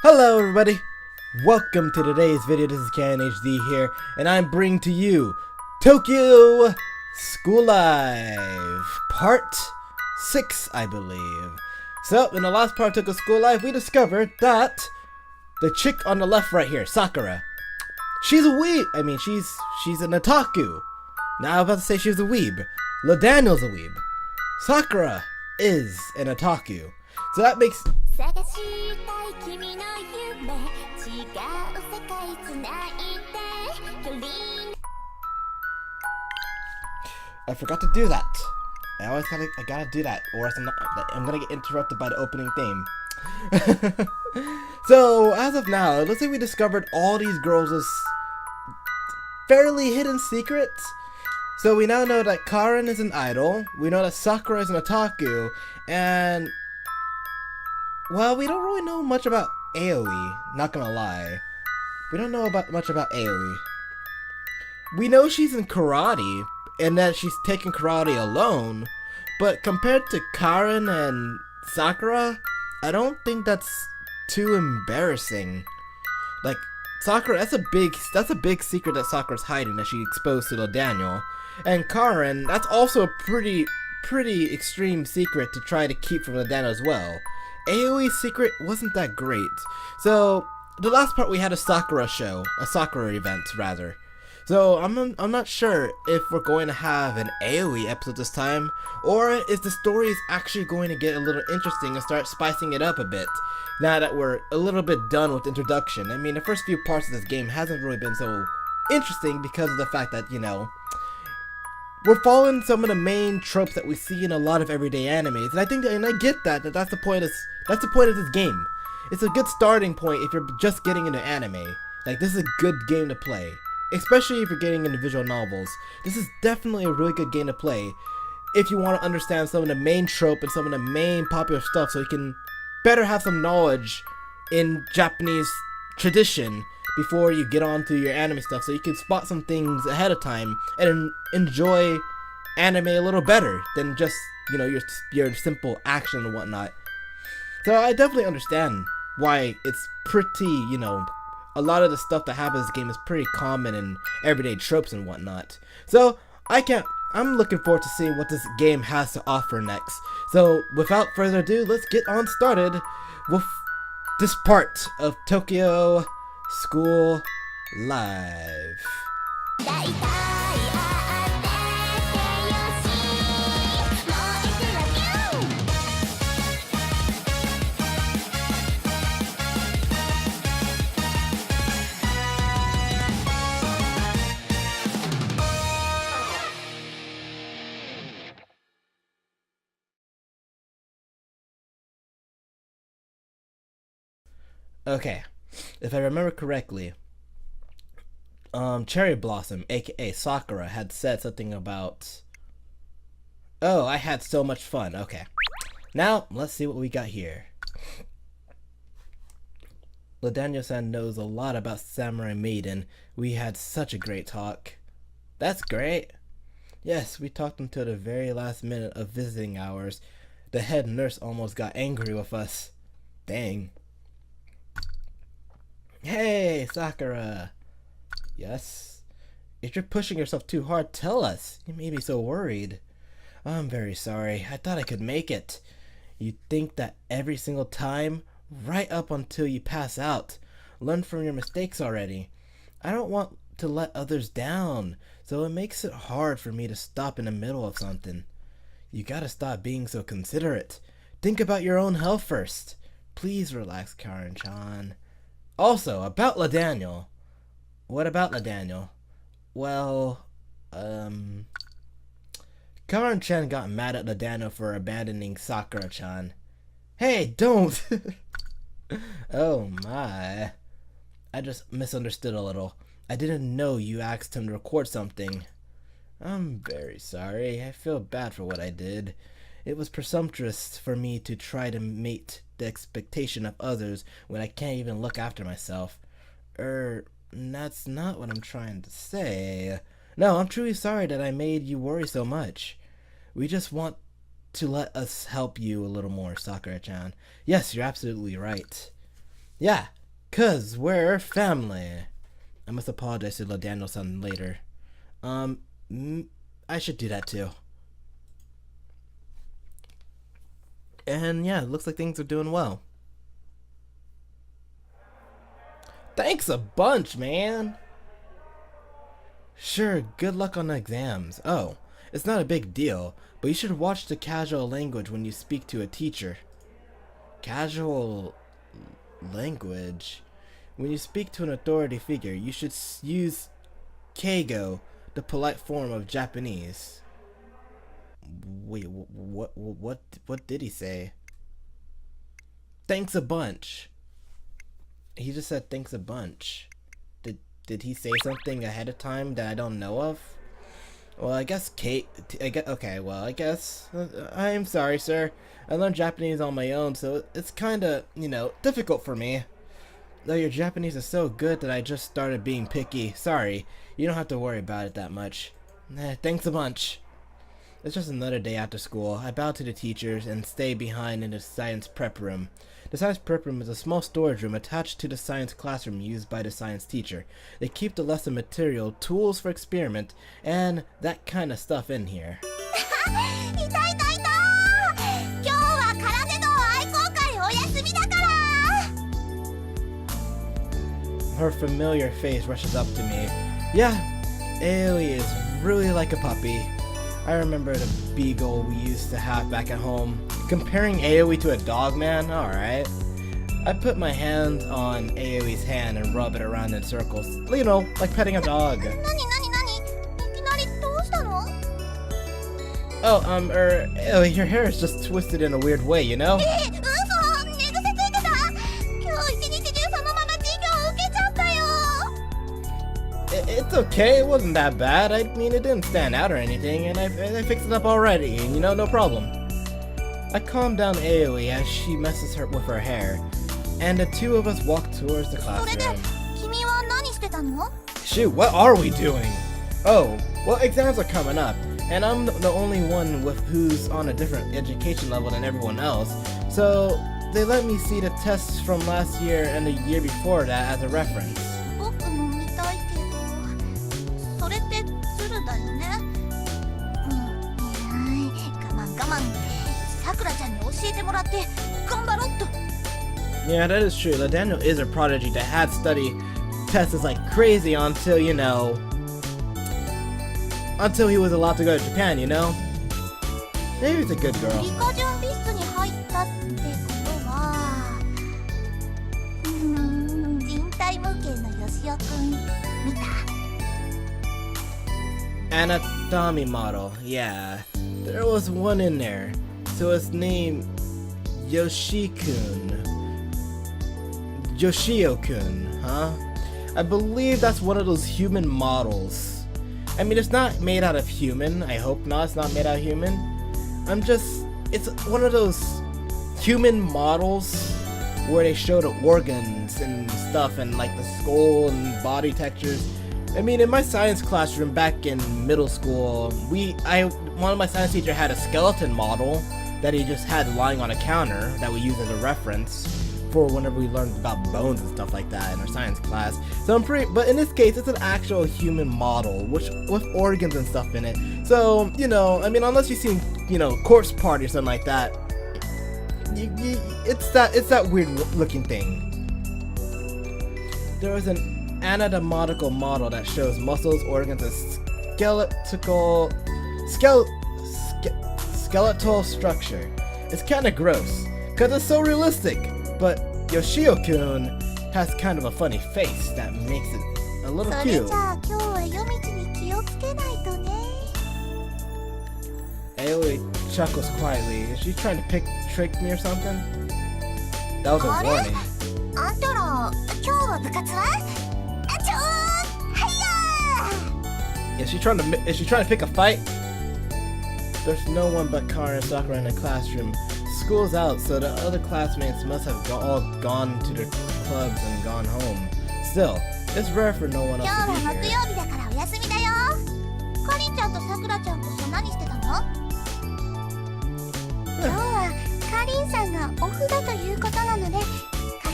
Hello everybody! Welcome to today's video. This is CannonHD here, and I'm bringing to you Tokyo School Life Part 6, I believe. So, in the last part of Tokyo School Life, we discovered that the chick on the left right here, Sakura, she's a weeb. I mean, she's an otaku. Now I was about to say she was a weeb. LaDaniel's a weeb. Sakura is an otaku. So that makes... I forgot to do that. I gotta do that, or else I'm gonna get interrupted by the opening theme. So, as of now, let's say we discovered all these girls' fairly hidden secrets. So we now know that Karen is an idol, we know that Sakura is an otaku, and... well, we don't really know much about Aoi, not gonna lie. We don't know much about Aoi. We know she's in karate, and that she's taking karate alone, but compared to Karen and Sakura, I don't think that's too embarrassing. Like, Sakura, that's a big secret that Sakura's hiding that she exposed to Daniel. And Karen, that's also a pretty extreme secret to try to keep from Daniel as well. Aoi's secret wasn't that great. So, the last part we had a Sakura event rather. So, I'm not sure if we're going to have an Aoi episode this time, or if the story is actually going to get a little interesting and start spicing it up a bit, now that we're a little bit done with introduction. I mean, the first few parts of this game hasn't really been so interesting because of the fact that, you know, we're following some of the main tropes that we see in a lot of everyday animes, and I get that's the point of this game. It's a good starting point if you're just getting into anime. Like, this is a good game to play, especially if you're getting into visual novels. This is definitely a really good game to play if you want to understand some of the main trope and some of the main popular stuff, so you can better have some knowledge in Japanese tradition before you get on to your anime stuff, so you can spot some things ahead of time and enjoy anime a little better than just, you know, your simple action and whatnot. So I definitely understand why it's pretty, you know, a lot of the stuff that happens in this game is pretty common in everyday tropes and whatnot. So I'm looking forward to seeing what this game has to offer next. So without further ado, let's get on started with this part of Tokyo School Live. Okay, if I remember correctly, Cherry Blossom, aka Sakura, had said something about... oh, I had so much fun. Okay. Now, let's see what we got here. LaDaniel-san knows a lot about Samurai Maiden. We had such a great talk. That's great. Yes, we talked until the very last minute of visiting hours. The head nurse almost got angry with us. Dang. Hey, Sakura. Yes? If you're pushing yourself too hard, tell us. You made me so worried. I'm very sorry. I thought I could make it. You think that every single time? Right up until you pass out. Learn from your mistakes already. I don't want to let others down, so it makes it hard for me to stop in the middle of something. You gotta stop being so considerate. Think about your own health first. Please relax, Karen-chan. Also, about LaDaniel. What about LaDaniel? Well, Karen-chan got mad at LaDaniel for abandoning Sakura-chan. Hey, don't! Oh my. I just misunderstood a little. I didn't know you asked him to record something. I'm very sorry. I feel bad for what I did. It was presumptuous for me to try to meet the expectation of others when I can't even look after myself. That's not what I'm trying to say. No, I'm truly sorry that I made you worry so much. We just want to let us help you a little more, Sakura-chan. Yes, you're absolutely right. Yeah, 'cause we're family. I must apologize to Daniel-san later. I should do that too. And yeah, it looks like things are doing well. Thanks a bunch, man. Sure, good luck on the exams. Oh, it's not a big deal, but you should watch the casual language when you speak to a teacher. Casual language? When you speak to an authority figure, you should use keigo, the polite form of Japanese. Wait, what did he say? Thanks a bunch. He just said thanks a bunch. Did he say something ahead of time that I don't know of? Well, I guess I guess. I'm sorry, sir. I learned Japanese on my own, so it's kinda, difficult for me. Though your Japanese is so good that I just started being picky. Sorry, you don't have to worry about it that much. Thanks a bunch. It's just another day after school. I bow to the teachers and stay behind in the science prep room. The science prep room is a small storage room attached to the science classroom used by the science teacher. They keep the lesson material, tools for experiment, and that kind of stuff in here. Her familiar face rushes up to me. Yeah, Aoi is really like a puppy. I remember the beagle we used to have back at home. Comparing Aoi to a dog, man? Alright. I put my hand on Aoi's hand and rub it around in circles. Like petting a dog. Oh, your hair is just twisted in a weird way, you know? It's okay, it wasn't that bad. I mean, it didn't stand out or anything, and I fixed it up already, and no problem. I calm down Aoi as she messes with her hair, and the two of us walk towards the classroom. Shoot, what are we doing? Oh, well, exams are coming up, and I'm the only one who's on a different education level than everyone else, so they let me see the tests from last year and the year before that as a reference. Yeah, that is true. Daniel is a prodigy that had studied tests like crazy until he was allowed to go to Japan, Maybe he's a good girl. Anatomy model, yeah. There was one in there. So it's named Yoshio-kun, huh? I believe that's one of those human models. I mean, it's not made out of human. I hope not. It's not made out of human. It's one of those human models where they show the organs and stuff and like the skull and body textures. I mean, in my science classroom back in middle school, one of my science teachers had a skeleton model that he just had lying on a counter that we use as a reference for whenever we learned about bones and stuff like that in our science class. So but in this case, it's an actual human model, with organs and stuff in it. So, I mean, unless you've seen, Corpse Party or something like that, it's that weird looking thing. There was an anatomical model that shows muscles, organs, and skeletal structure. It's kind of gross, cause it's so realistic, but Yoshio-kun has kind of a funny face that makes it a little cute. Aoi chuckles quietly. Is she trying to trick me or something? That was a warning. Is she trying to pick a fight? There's no one but Kara and Sakura in the classroom. School's out, so the other classmates must have all gone to their clubs and gone home. Still, it's rare for no one else to be here.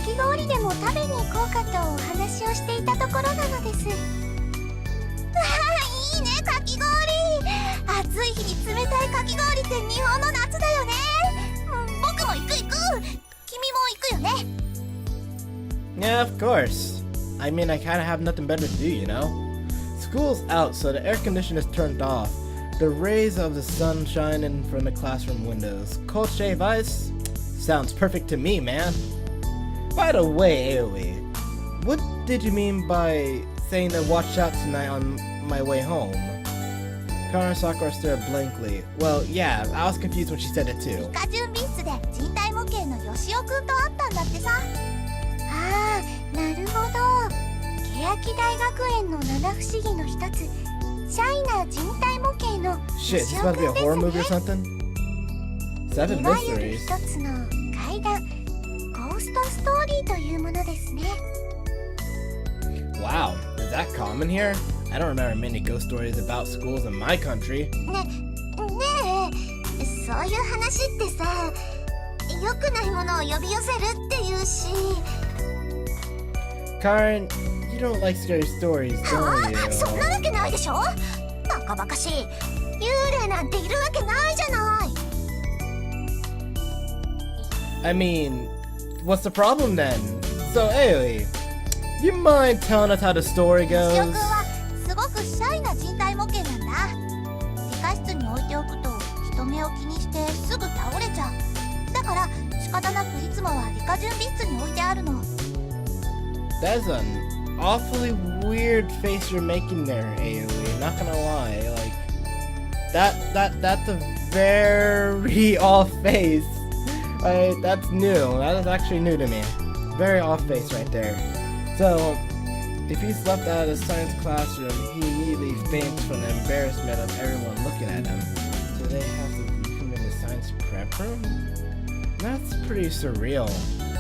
き氷でも食べに行こうかとお話をしていたところなのです。わあ、いいね、かき氷。暑い日に冷たいかき氷って日本の夏だよね。僕も行く。君も行くよね。 Yeah, of course. I mean, I kinda have nothing better to do, you know? School's out, so the air conditioner is turned off. The rays of the sun shine in from the classroom windows. Cold shave ice? Sounds perfect to me, man. By the way, Aoi, what did you mean by saying to watch out tonight on my way home? Kara and Sakura stared blankly. Well, yeah, I was confused when she said it too. 理科準備室で人体模型のヨシオくんと会ったんだってさ。ああ、なるほど。欅大学園の七不思議の一つ、シャイな人体模型の Shit, is this about to be a horror movie or something? 7いわゆる mysteries. 一つの怪談、ゴーストストーリーというものですね。Wow, is that common here? I don't remember many ghost stories about schools in my country. ねえ、そういう話ってさ、良くないものを呼び寄せるっていうし。Karen, you don't like scary stories, は don't you? あ、そんなわけないでしょ。バカバカしい。幽霊なんているわけないじゃない。I mean, what's the problem then? So, Aoi, you mind telling us how the story ヨシオくん goes? はすごくシャイな人体模型なんだ。理科室に置いておくと人目を気にしてすぐ倒れちゃう。だから仕方なくいつもは理科準備室に置いてあるの。 That's an awfully weird face you're making there, Aoi. Not gonna lie, like that's a very off face. That's new. That is actually new to me. Very off face right there. So, if he's left out of the science classroom, he immediately faints from the embarrassment of everyone looking at him. So they have to leave him in the science prep room? That's pretty surreal.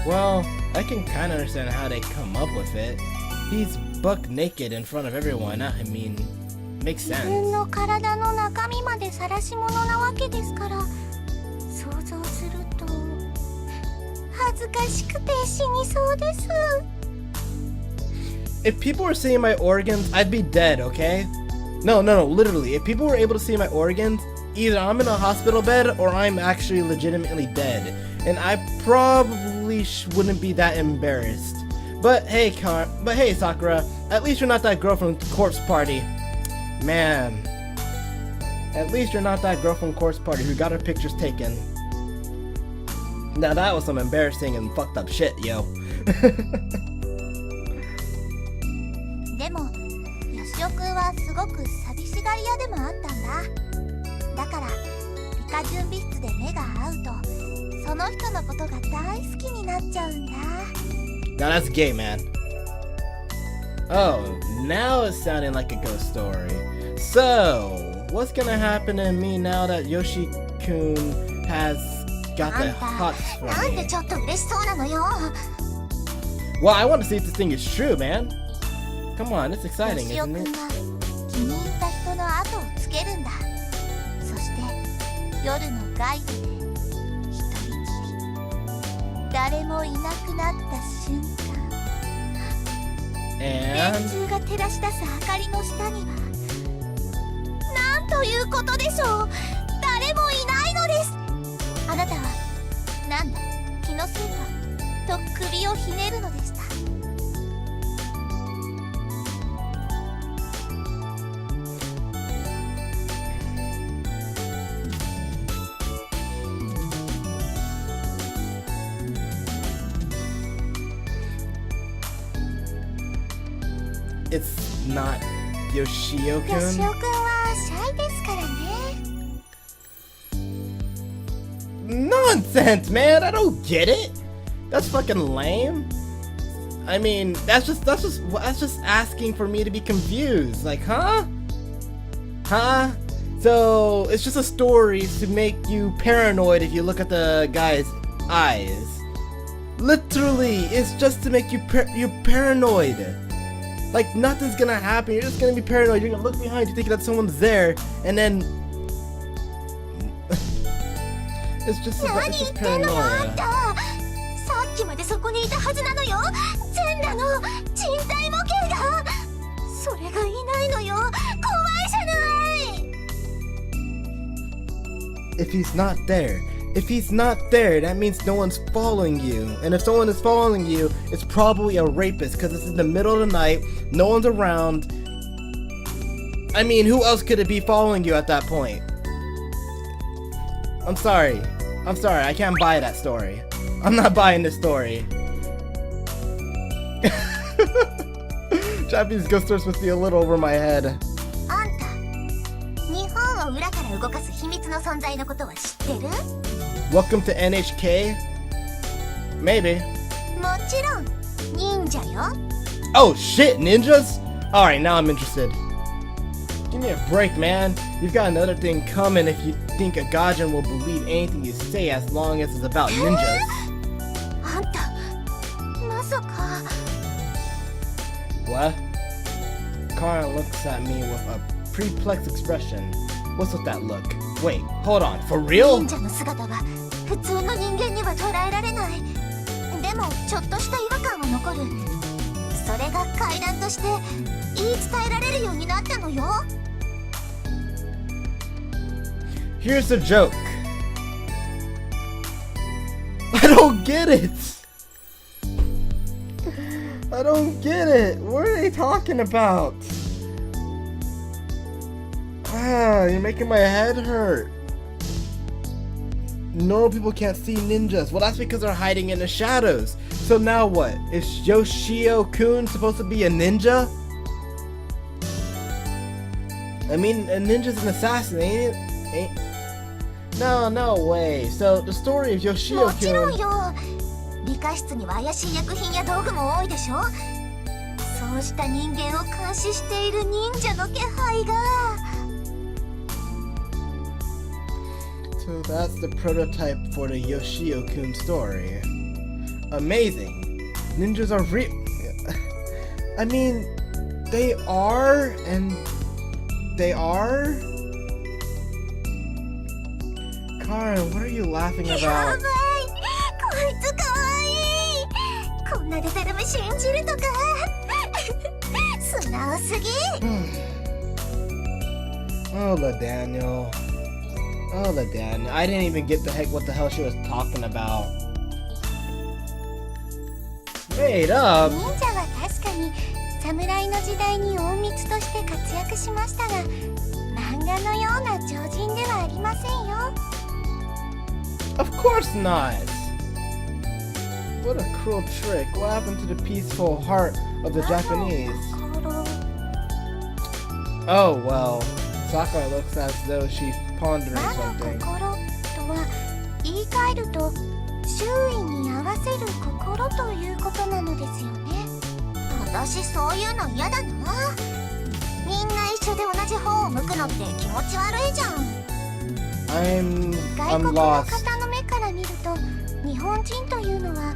Well, I can kind of understand how they come up with it. He's buck naked in front of everyone. I mean, makes 自 sense. 分の体の中身まで晒し者なわけですから、想像すると恥ずかしくて死にそうです。 If people were seeing my organs, I'd be dead, okay? No, literally. If people were able to see my organs, either I'm in a hospital bed or I'm actually legitimately dead. And I probably wouldn't be that embarrassed. But hey, Sakura, at least you're not that girl from Corpse Party. Man. At least you're not that girl from Corpse Party who got her pictures taken. Now that was some embarrassing and fucked up shit, yo. でもヨシオくんはすごく寂しがり屋でもあったんだ。だから理科準備室で目が合うとその人のことが大好きになっちゃうんだ。 Now that's gay, man. Oh, now it's sounding like a ghost story. So, what's gonna happen to me now that Yoshi-kun has got あ the んた hots for なんで me? ちょっと嬉しそうなのよ。 Well, I want to see if this thing is true, man. Come on, it's ヨ exciting, シオく isn't ん it? は気に入った人の後をつけるんだ。そして夜の外部で一人きり、誰もいなくなった瞬間、電 And 柱が照らし出す明かりの下にはなんということでしょう。誰もいないのです。あなたはなんだ気のせいかと首をひねるのでした。 it's not ヨシ Yoshio-kun? オくんはシャイですからね。 Nonsense, man! I don't get it. That's fucking lame. I mean, that's just asking for me to be confused. Like, huh? Huh? So it's just a story to make you paranoid if you look at the guy's eyes. Literally, it's just to make you you're paranoid. Like nothing's gonna happen. You're just gonna be paranoid. You're gonna look behind you thinking that someone's there, and then it's just 何言ってんのよあん paranoia. た。さっきまでそこにいたははずなのよ。全裸の人体模型が。それがいないのよ。怖いじゃない。 If he's not there, that means no one's following you. And if someone is following you, it's probably a rapist because it's in the middle of the night, no one's around. I mean, who else could it be following you at that point? I'm sorry, I can't buy that story. I'm not buying this story. Japanese ghost stories must be a little over my head. あんた、日本を裏から動かす秘密の存在のことは知ってる？ Welcome to NHK? Maybe. もちろん、忍者よ。 Oh shit, ninjas? Alright, now I'm interested. Give me a break, man. You've got another thing coming if you think a Gaijin will believe anything you say as long as it's about ninjas. あんた、まさか。 What? Karen looks at me with a perplexed expression. What's with that look? Wait, hold on, for real? 忍者の姿は普通の人間には捉えられない。でもちょっとした違和感は残る。それが階段として言い伝えられるようになったのよ。 Here's the joke. I don't get it. I don't get it. What are they talking about? Ah, you're making my head hurt. Normal people can't see ninjas. Well, that's because they're hiding in the shadows. So now what? Is Yoshio-kun supposed to be a ninja? I mean, a ninja's an assassin, ain't it? No way. So the story of もちろん Yoshio-kun... よ。理科室には怪しい薬品や道具も多いでしょ。そうした人間を監視している忍者の気配が。 So that's the prototype for the Yoshio-kun story. Amazing. Ninjas are real. I mean, they are, and they are? Karen, what are you laughing や about? ばい、こいつかわいい。こんなデタラメ信じるとか。素直すぎ。 Oh, the Daniel. I didn't even get what the hell she was talking about. Wait up. 忍者は確かに侍の時代に隠密として活躍しましたが、漫画のような超人ではありませんよ。 Of course not. What a cruel trick. What happened to the peaceful heart of the Japanese? Oh well. Sakura looks as though she's pondering 魔の something. 心とは言い換えると周囲に合わせる心ということなのですよね。私そういうの嫌だな。みんな一緒で同じ方を向くのって気持ち悪いじゃん。 外 I'm 国の lost. 方の目から見ると日本人というのは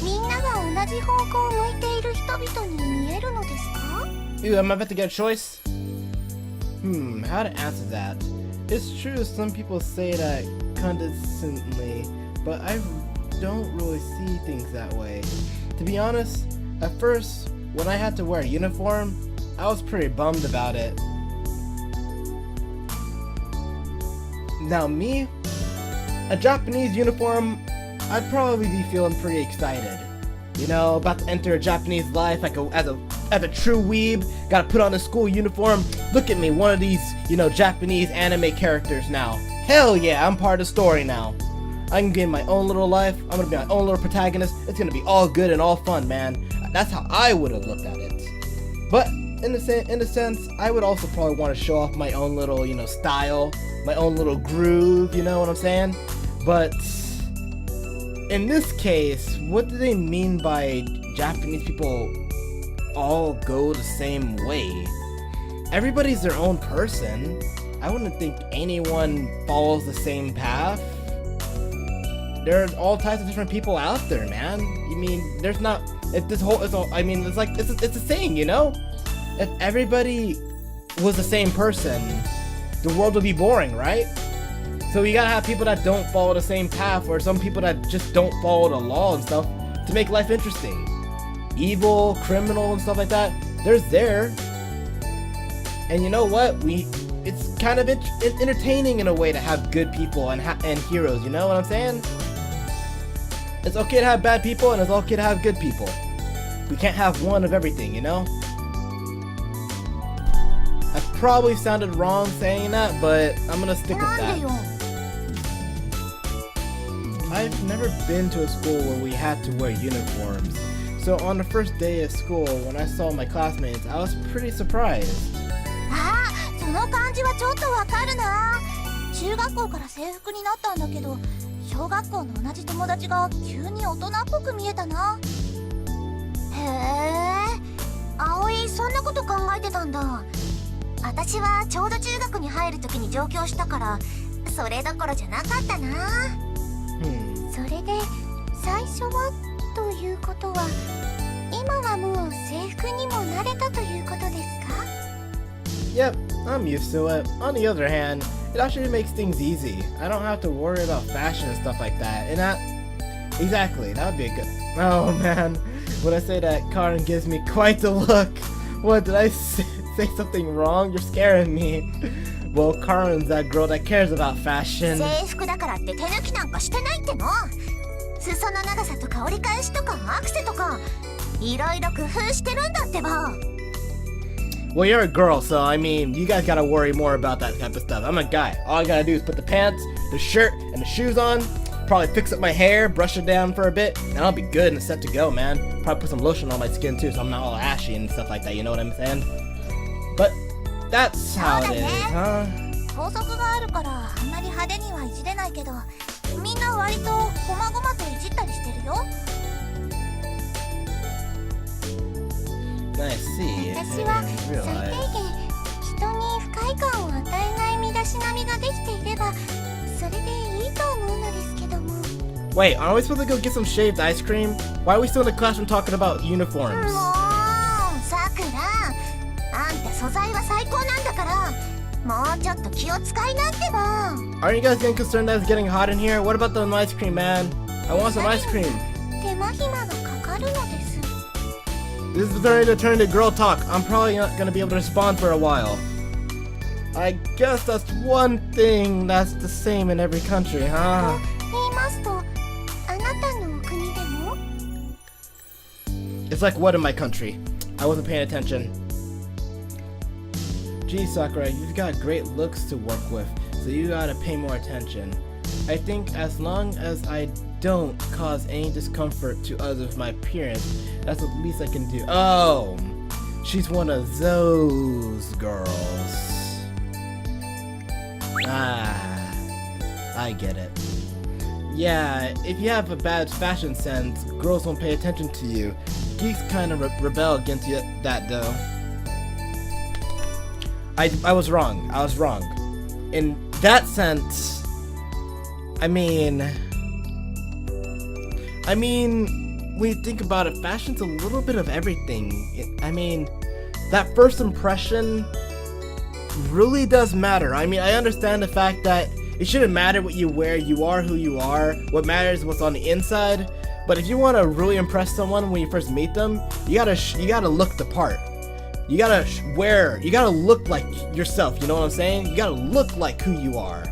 みんなが同じ方向を向いている人々に見えるのですか？ Ew, am I about to get a choice? How to answer that? It's true some people say that condescendingly, but I don't really see things that way. To be honest, at first, when I had to wear a uniform, I was pretty bummed about it. Now me, a Japanese uniform, I'd probably be feeling pretty excited. You know, about to enter a Japanese life like as a true weeb, gotta put on a school uniform. Look at me, one of these, Japanese anime characters now. Hell yeah, I'm part of the story now. I can get my own little life, I'm gonna be my own little protagonist, it's gonna be all good and all fun, man. That's how I would have looked at it. But, in a sense, I would also probably want to show off my own little, style, my own little groove, you know what I'm saying? But, in this case, what do they mean by Japanese people all go the same way? Everybody's their own person. I wouldn't think anyone follows the same path. There are all types of different people out there, man. You mean, there's not, it's a saying, If everybody was the same person, the world would be boring, right? So you gotta have people that don't follow the same path, or some people that just don't follow the law and stuff to make life interesting. Evil, criminal, and stuff like that, there's there. And you know what? It's kind of entertaining in a way to have good people and heroes, you know what I'm saying? It's okay to have bad people and it's okay to have good people. We can't have one of everything, you know? I probably sounded wrong saying that, but I'm gonna stick with that. I've never been to a school where we had to wear uniforms. So on the first day of school, when I saw my classmates, I was pretty surprised. ああ、その感じはちょっとわかるな。中学校から制服になったんだけど、小学校の同じ友達が急に大人っぽく見えたな。へえ、葵そんなこと考えてたんだ。私はちょうど中学に入る時に上京したから、それどころじゃなかったな。それで最初はということは、今はもう制服にも慣れたということですか？ Yep, I'm used to it. On the other hand, it actually makes things easy. I don't have to worry about fashion and stuff like that. And exactly, that would be a good... Oh man, when I say that, Karen gives me quite the look. What, did I say something wrong? You're scaring me. Well, Karen's that girl that cares about fashion. 制服だからって手抜きなんかしてないっての。裾の長さとか折り返しとかアクセとか、いろいろ工夫してるんだってば。Well, you're a girl, so I mean, you guys gotta worry more about that type of stuff. I'm a guy. All I gotta do is put the pants, the shirt, and the shoes on. Probably fix up my hair, brush it down for a bit, and I'll be good and set to go, man. Probably put some lotion on my skin too, so I'm not all ashy and stuff like that. You know what I'm saying? But that's how it is, huh? 法則があるからあんまり派手にはいじれないけど、みんな割とこまごまといじったりしてるよ。I see. 私は最低限人に不快感を与えない身だしなみができていればそれでいいと思うのですけども。 Wait, aren't we supposed to go get some shaved ice cream? Why are we still in the classroom talking about uniforms? もうさくら、あんた素材は最高なんだから、もうちょっと気を使いなってば。 Aren't you guys getting concerned that it's getting hot in here? What about the ice cream, man? I want some ice cream. 手間暇がかかるのです。 This is starting to turn to girl talk. I'm probably not gonna be able to respond for a while. I guess that's one thing that's the same in every country, huh? と言いますと、あなたのお国でも？ It's like what in my country? I wasn't paying attention. Gee, Sakura, you've got great looks to work with, so you gotta pay more attention. I think as long as I don't cause any discomfort to others with my appearance, that's the least I can do. Oh, she's one of those girls. Ah, I get it. Yeah, if you have a bad fashion sense, girls won't pay attention to you. Geeks kind of rebel against that though. I was wrong. I was wrong. In that sense, I mean, when you think about it, fashion's a little bit of everything. I mean, that first impression really does matter. I mean, I understand the fact that it shouldn't matter what you wear. You are who you are. What matters is what's on the inside. But if you want to really impress someone when you first meet them, you gotta look the part. You gotta look like yourself, you know what I'm saying? You gotta look like who you are.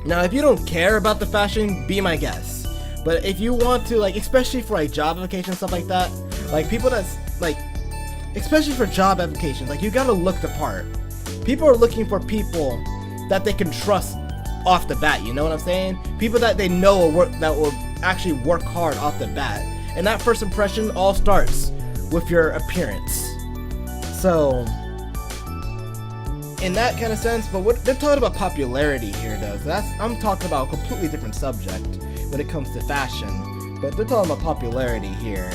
Now, if you don't care about the fashion, be my guest. But if you want to, like, especially for like job applications, stuff like that, like people that's like, especially for job applications, like you gotta look the part. People are looking for people that they can trust off the bat, you know what I'm saying? People that they know will actually work hard off the bat. And that first impression all starts with your appearance. So, in that kind of sense, but they're talking about popularity here though, so I'm talking about a completely different subject when it comes to fashion, but they're talking about popularity here.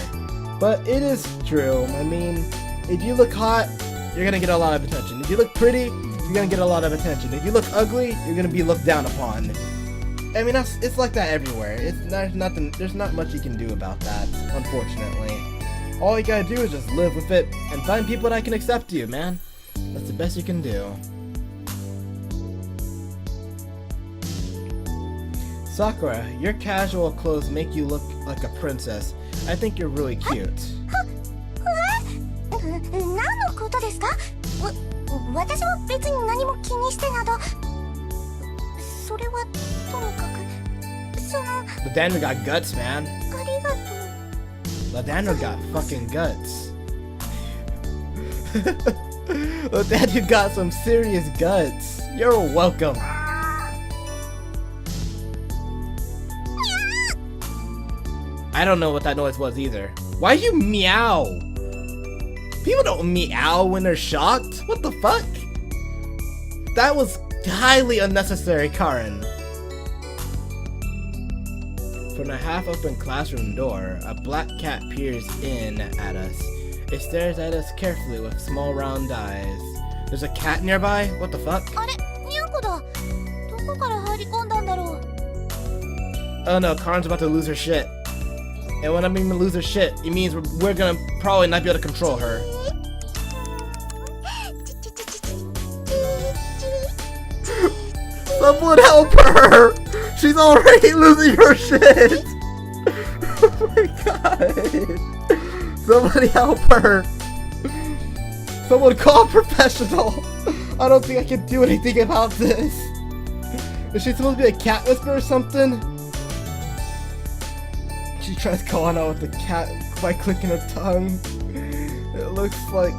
But it is true. I mean, if you look hot, you're gonna get a lot of attention. If you look pretty, you're gonna get a lot of attention. If you look ugly, you're gonna be looked down upon. I mean, it's like that everywhere. There's not much you can do about that, unfortunately. All you gotta do is just live with it and find people that can accept you, man. That's the best you can do. Sakura, your casual clothes make you look like a princess. I think you're really cute. 何のことですか？私は別に何も気にしてなど。それはともかく、その。Ladano got guts, man. ありがとう。Ladano got fucking guts. Ladano got some serious guts. You're welcome. I don't know what that noise was either. Why you meow? People don't meow when they're shocked. What the fuck? That was highly unnecessary, Karen. From a half-open classroom door, a black cat peers in at us. It stares at us carefully with small round eyes. There's a cat nearby? What the fuck? あれ、ニャンコだ。どこから入り込んだんだろう。 Oh no, Karen's about to lose her shit. And when I mean lose her shit, it means we're gonna probably not be able to control her. Someone help her! She's already losing her shit! Oh my god! Somebody help her! Someone call a professional! I don't think I can do anything about this! Is she supposed to be a cat whisperer or something? She tries calling out with the cat by clicking her tongue. It looks a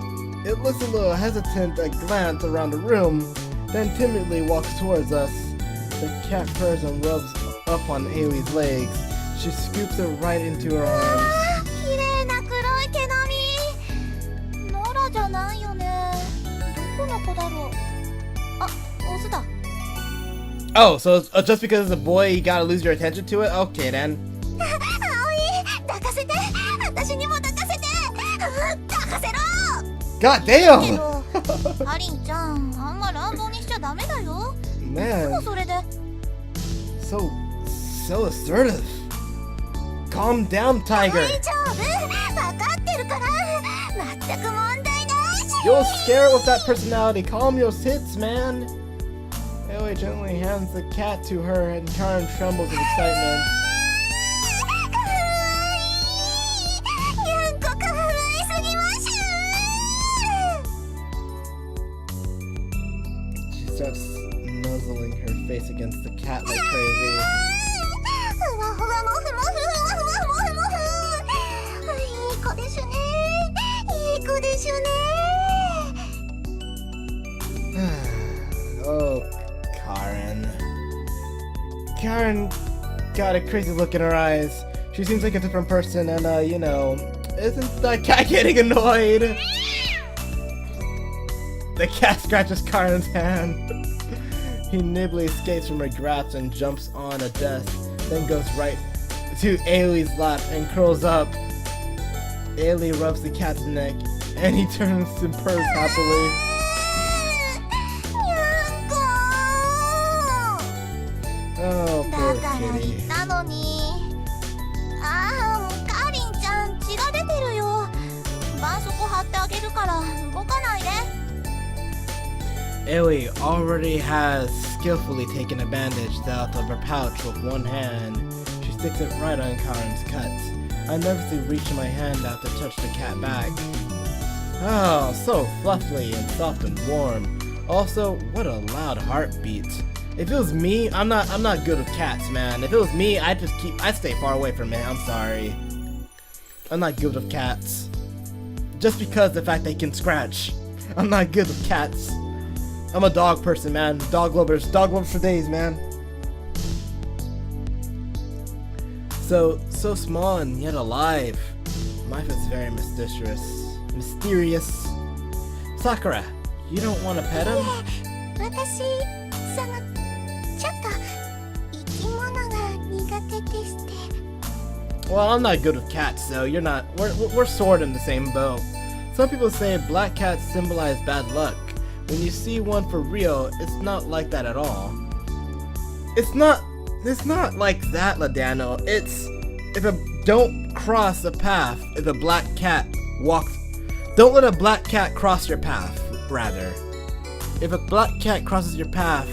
little hesitant at glance around the room, then timidly walks towards us. The cat purrs and rubs up on Ailey's legs. She scoops it right into her arms. 綺麗な黒い毛並み。ノラじゃないよね。どこの子だろう。あ、オスだ。 Oh, so just because it's a boy, you gotta lose your attention to it? Okay then. 抱かせて。私にも抱かせて。抱かせろ。 God け damn! ど、ハリンちゃん、あんま乱暴にしちゃダメだよ。Man, それで。so assertive. Calm down, 大 Tiger. 丈夫。分かってるから。全く問題ないし。 You'll scare with that personality. Calm your tits, man. Ailey gently hands the cat to her, and Karen trembles with excitement. にゃんこかわいすぎましゅ。 She starts nuzzling her face against the cat like crazy. ふわふわもふもふふわふわもふもふ。いい子でしゅね。いい子でしゅね。 Oh, Karen. Karen got a crazy look in her eyes. She seems like a different person, and you know, isn't that cat getting annoyed? The cat scratches Karen's hand. He nimbly escapes from her grasp and jumps on a desk, then goes right to Ailey's lap and curls up. Ailey rubs the cat's neck, and he turns and purrs happily. にゃんこ。 Oh, だ poor から言 kitty. ったのに。ああ、もうカリンちゃん血が出てるよ。絆創膏貼ってあげるから動かないで。 Ailey already has skillfully taken a bandage out of her pouch with one hand. She sticks it right on Karen's cuts. I nervously reach my hand out to touch the cat back. Oh, so fluffy and soft and warm. Also, what a loud heartbeat. If it was me, I'm not good with cats, man. If it was me, I'd stay far away from it. I'm sorry. I'm not good with cats. Just because the fact they can scratch. I'm not good with cats. I'm a dog person, man. Dog lovers for days, man. So small and yet alive. Life is very mysterious. Sakura, you don't want to pet him? 私、その、ちょっと、生き物が苦手でして。 Well, I'm not good with cats, so you're not. We're sort of in the same boat. Some people say black cats symbolize bad luck. When you see one for real, it's not like that at all. It's not like that, Ladano. It's don't cross a path if a black cat walks. Don't let a black cat cross your path, rather. If a black cat crosses your path,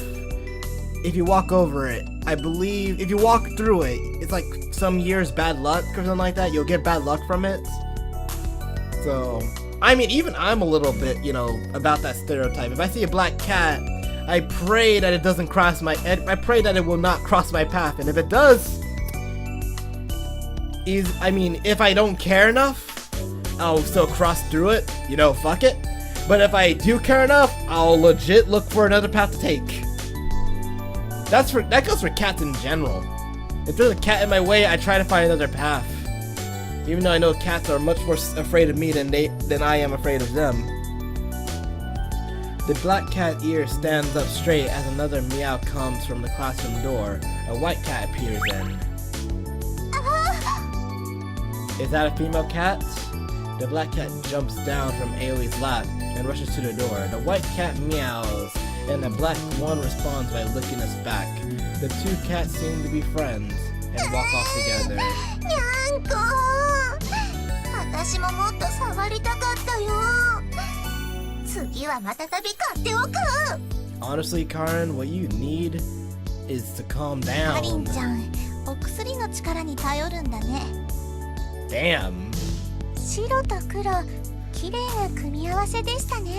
if you walk over it, I believe if you walk through it, it's like some years bad luck or something like that. You'll get bad luck from it. So, I mean, even I'm a little bit, you know, about that stereotype. If I see a black cat, I pray that it doesn't cross my, I pray that it will not cross my path. And if it does, I mean, if I don't care enough, I'll still cross through it, you know, fuck it. But if I do care enough, I'll legit look for another path to take. That goes for cats in general. If there's a cat in my way, I try to find another path. Even though I know cats are much more afraid of me than I am afraid of them. The black cat ear stands up straight as another meow comes from the classroom door. A white cat appears in. Is that a female cat? The black cat jumps down from Aoi's lap and rushes to the door. The white cat meows, and the black one responds by licking us back. The two cats seem to be friends and walk off together. 私ももっと触りたかったよ。次はまたたび買っておく。 Honestly, Karen, what you need is to calm down. かりんちゃん、お薬の力に頼るんだね。Damn. 白と黒、綺麗な組み合わせでしたね。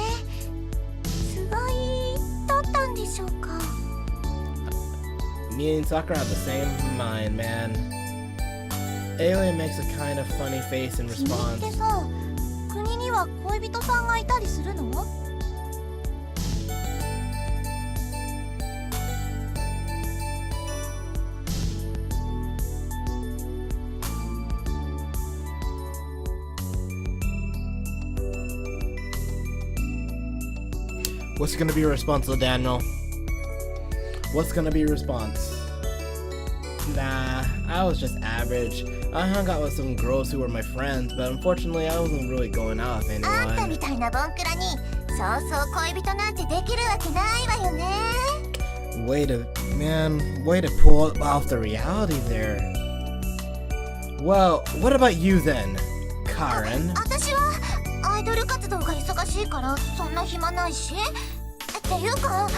つがいだったんでしょうか。Me and Sakura have the same mind, man. Alien makes a kind of funny face in 君っ response. てさ、国には恋人さんがいたりするの？ What's gonna be your response, little Daniel? What's gonna be your response? Nah, I was just average. I hung out with some girls who were my friends, but unfortunately I wasn't really going out with あんた anyone. みたいなボンクラにそうそう恋人なんてできるわけないわよね。 Way to pull off the reality there. Well, what about you then, Karen? 私はアイドル活動が忙しいからそんな暇ないし。っていうか、フ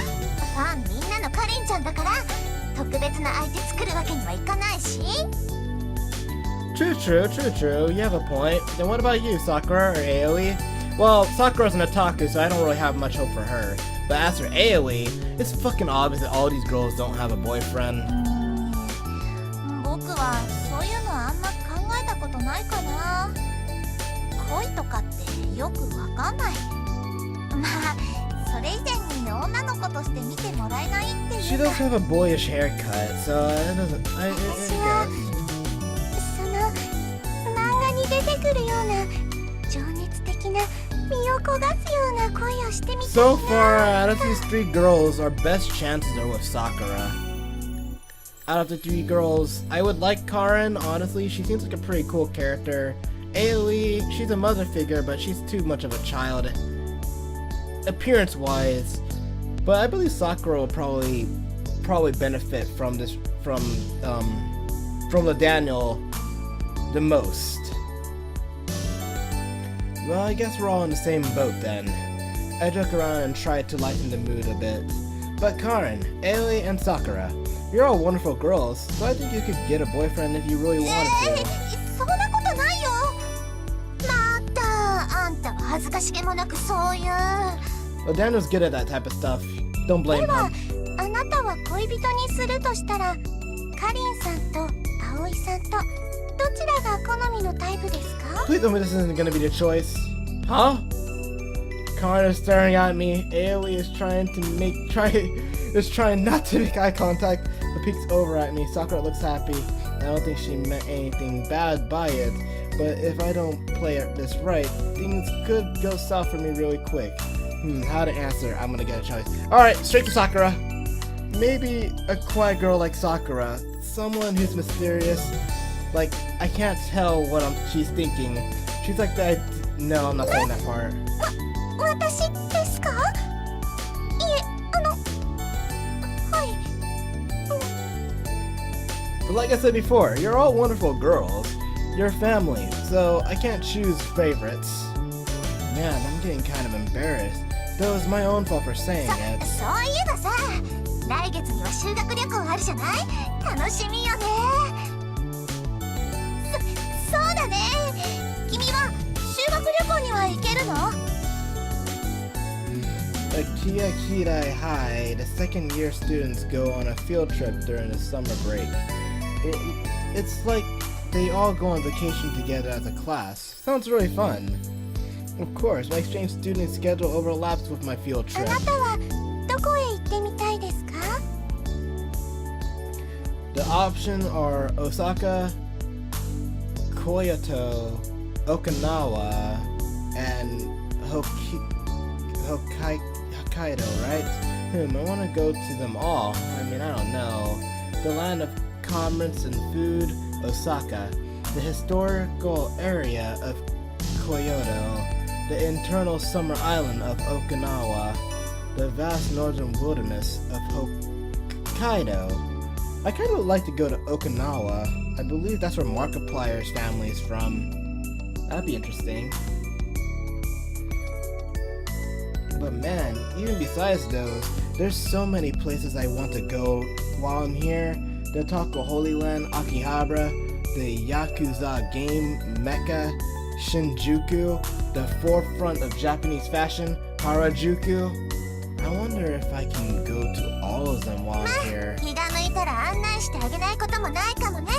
ァンみんなのかりんちゃんだから特別な相手作るわけにはいかないし。 True. You have a point. Then what about you, Sakura or Aoi? Well, Sakura's an otaku, so I don't really have much hope for her. But as for Aoi, it's fucking obvious that all these girls don't have a boyfriend. 僕はそういうのあんま考えたことないかな。恋とかってよくわかんない。まあそれ以前に女の子として見てもらえないっていうか。 She does have a boyish haircut, so it doesn't. I 私は guess. その漫画に出てくるような情熱的な身を焦がすような恋をしてみたいな。 So far, out of these three girls, our best chances are with Sakura. Out of the three girls, I would like Karen. Honestly, she seems like a pretty cool character. Aoi, she's a mother figure, but she's too much of a child, appearance-wise. But I believe Sakura will probably benefit from this from the Daniel the most. Well, I guess we're all in the same boat then. I joke around and try to lighten the mood a bit. But Karen, Aoi, and Sakura, you're all wonderful girls, so I think you could get a boyfriend if you really wanted to. そんなことないよ。またあんたは恥ずかしげもなくそういう。 Well, Daniel's good at that type of stuff. Don't で blame は him. あなたは恋人にするとしたらかりんさんと葵さんとどちらが好みのタイプですか？ Please tell me this isn't gonna be the choice. Huh? Karen is staring at me. Aoi is trying not to make eye contact, but peeks over at me. Sakura looks happy. I don't think she meant anything bad by it, but if I don't play this right, things could go south for me really quick. How to answer? I'm gonna get a choice. Alright, straight to Sakura. Maybe a quiet girl like Sakura. Someone who's mysterious. Like, I can't tell what she's thinking. She's like that. No, I'm not saying that part. 私ですか？いえ、はい。 But like I said before, you're all wonderful girls. You're family, so I can't choose favorites. Man, I'm getting kind of embarrassed. Though it's my own fault for saying it. そういえばさ、来月には修学旅行あるじゃない。楽しみよね。そうだね。君は修学旅行には行けるの？ At Kirai High, the second year students go on a field trip during the summer break. It's like they all go on vacation together as a class. Sounds really fun. Of course, my exchange student schedule overlaps with my field あ trip. なたはどこへ行ってみたいですか？ The options are Osaka, Kyoto, Okinawa, and Hokkaido, right? I want to go to them all. I mean, I don't know. The land of commerce and food, Osaka. The historical area of Kyoto. The internal summer island of Okinawa. The vast northern wilderness of Hokkaido. I kind of would like to go to Okinawa. I believe that's where Markiplier's family is from. That'd be interesting. But man, even besides those, there's so many places I want to go while I'm here. The Tokyo Holy Land, Akihabara, the Yakuza game Mecca, Shinjuku, the forefront of Japanese fashion, Harajuku. I wonder if I can go to all of them while I'm here. 気が向いたら案内してあげないこともないかもね。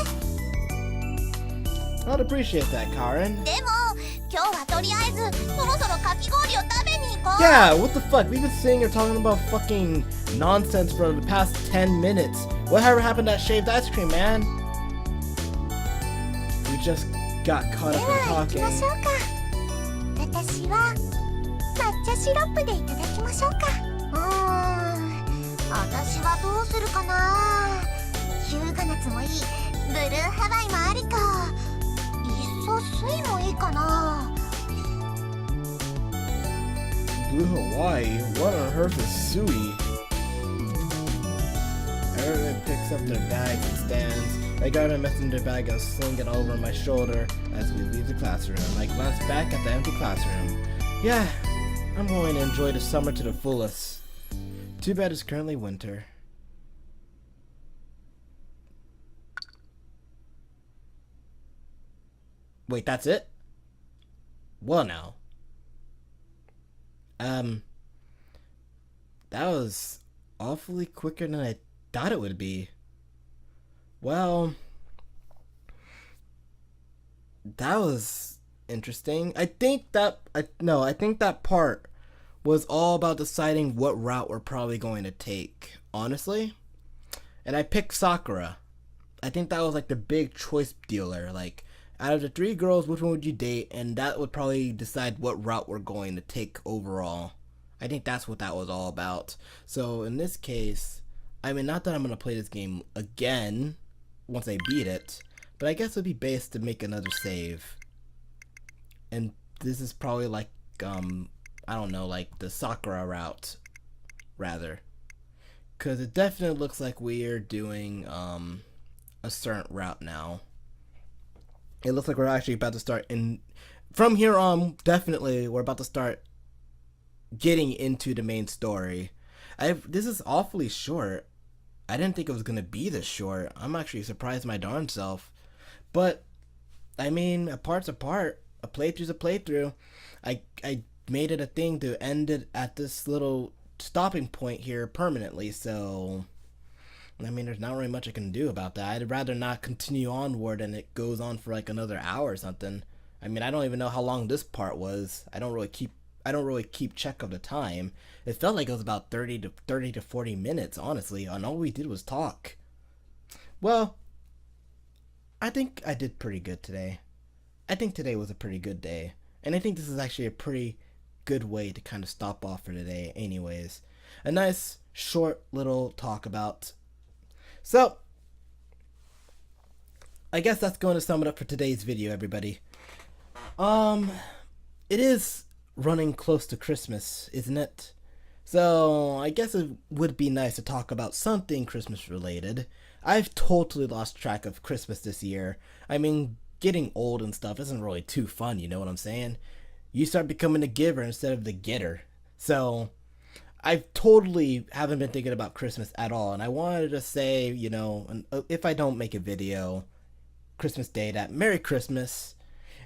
I'd appreciate that, Karen. でも今日はとりあえずそろそろかき氷を食べに行こう。 Yeah, what the fuck? We've been sitting here talking about fucking nonsense for the past 10 minutes. Whatever happened to that shaved ice cream, man? We just got caught で up は in 行きま talking. しょうか。私は抹茶シロップでいただきましょうか。私はどうするかな。日向夏もいい。ブルーハワイもありか。いっそ水もいいかな。 Blue Hawaii? What on earth is Sui? Everyone picks up their bags and stands. I got a messenger bag of slinging over my shoulder as we leave the classroom. I glance back at the empty classroom. Yeah, I'm going to enjoy the summer to the fullest. Too bad it's currently winter. Wait, that's it? Well, now. That was awfully quicker than I thought it would be. Well, that was interesting. I think that part was all about deciding what route we're probably going to take, honestly. And I picked Sakura. I think that was like the big choice dealer. Like, out of the 3 girls, which one would you date? And that would probably decide what route we're going to take overall. I think that's what that was all about. So in this case, I mean, not that I'm going to play this game again once I beat it, but I guess it would be best to make another save. And this is probably like, I don't know, like the Sakura route, rather. Because it definitely looks like we are doing a certain route now. It looks like we're actually about to start in... From here on, definitely, we're about to start getting into the main story. This is awfully short. I didn't think it was going to be this short. I'm actually surprised my darn self. But, I mean, a part's a part. A playthrough's a playthrough. I made it a thing to end it at this little stopping point here permanently, so... I mean, there's not really much I can do about that. I'd rather not continue onward and it goes on for like another hour or something. I mean, I don't even know how long this part was. I don't really keep check of the time. It felt like it was about 30 to 40 minutes, honestly, and all we did was talk. Well, I think I did pretty good today. I think today was a pretty good day. And I think this is actually a pretty good way to kind of stop off for today anyways. A nice short little talk about... So, I guess that's going to sum it up for today's video, everybody. It is running close to Christmas, isn't it? So, I guess it would be nice to talk about something Christmas related. I've totally lost track of Christmas this year. I mean, getting old and stuff isn't really too fun, you know what I'm saying? You start becoming the giver instead of the getter. So, I totally haven't been thinking about Christmas at all, and I wanted to say, you know, if I don't make a video Christmas Day, that Merry Christmas,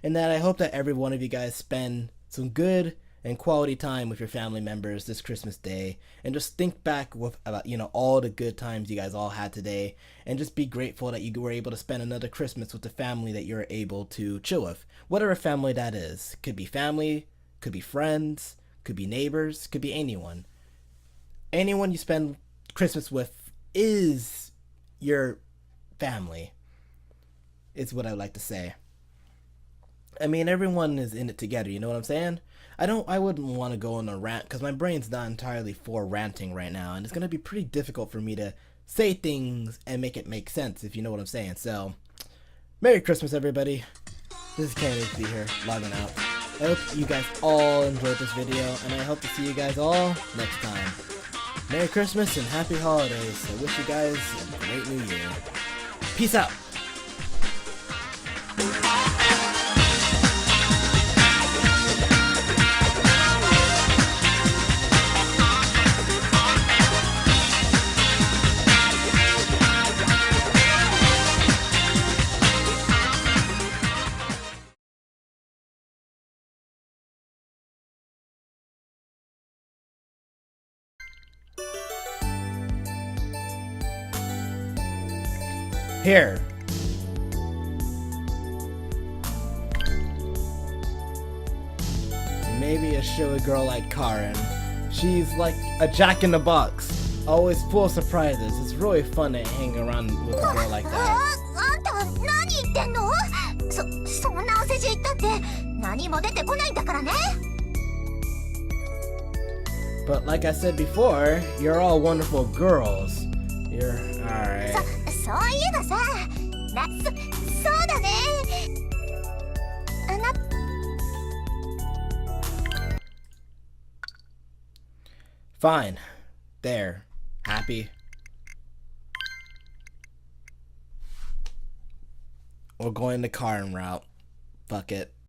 and that I hope that every one of you guys spend some good and quality time with your family members this Christmas Day, and just think back with about all the good times you guys all had today, and just be grateful that you were able to spend another Christmas with the family that you're able to chill with, whatever family that is. Could be family, could be friends, could be neighbors, could be anyone. Anyone you spend Christmas with is your family. Is what I would like to say. I mean, everyone is in it together, you know what I'm saying? I wouldn't want to go on a rant because my brain's not entirely for ranting right now, and it's going to be pretty difficult for me to say things and make it make sense, if you know what I'm saying. So, Merry Christmas, everybody. This is CannonHD here, logging out. I hope you guys all enjoyed this video, and I hope to see you guys all next time. Merry Christmas and Happy Holidays. I wish you guys a great New Year. Peace out. Here. Maybe I show a girl like Karen. She's like a jack in the box, always full of surprises. It's really fun to hang around with a girl like that. あんた何言ってんの？そんなお世辞言ったって何も出てこないんだからね。 But like I said before, you're all wonderful girls. You're alright. そういえばさ、そうだね。Fine. There. Happy. We're going the Karen route. Fuck it.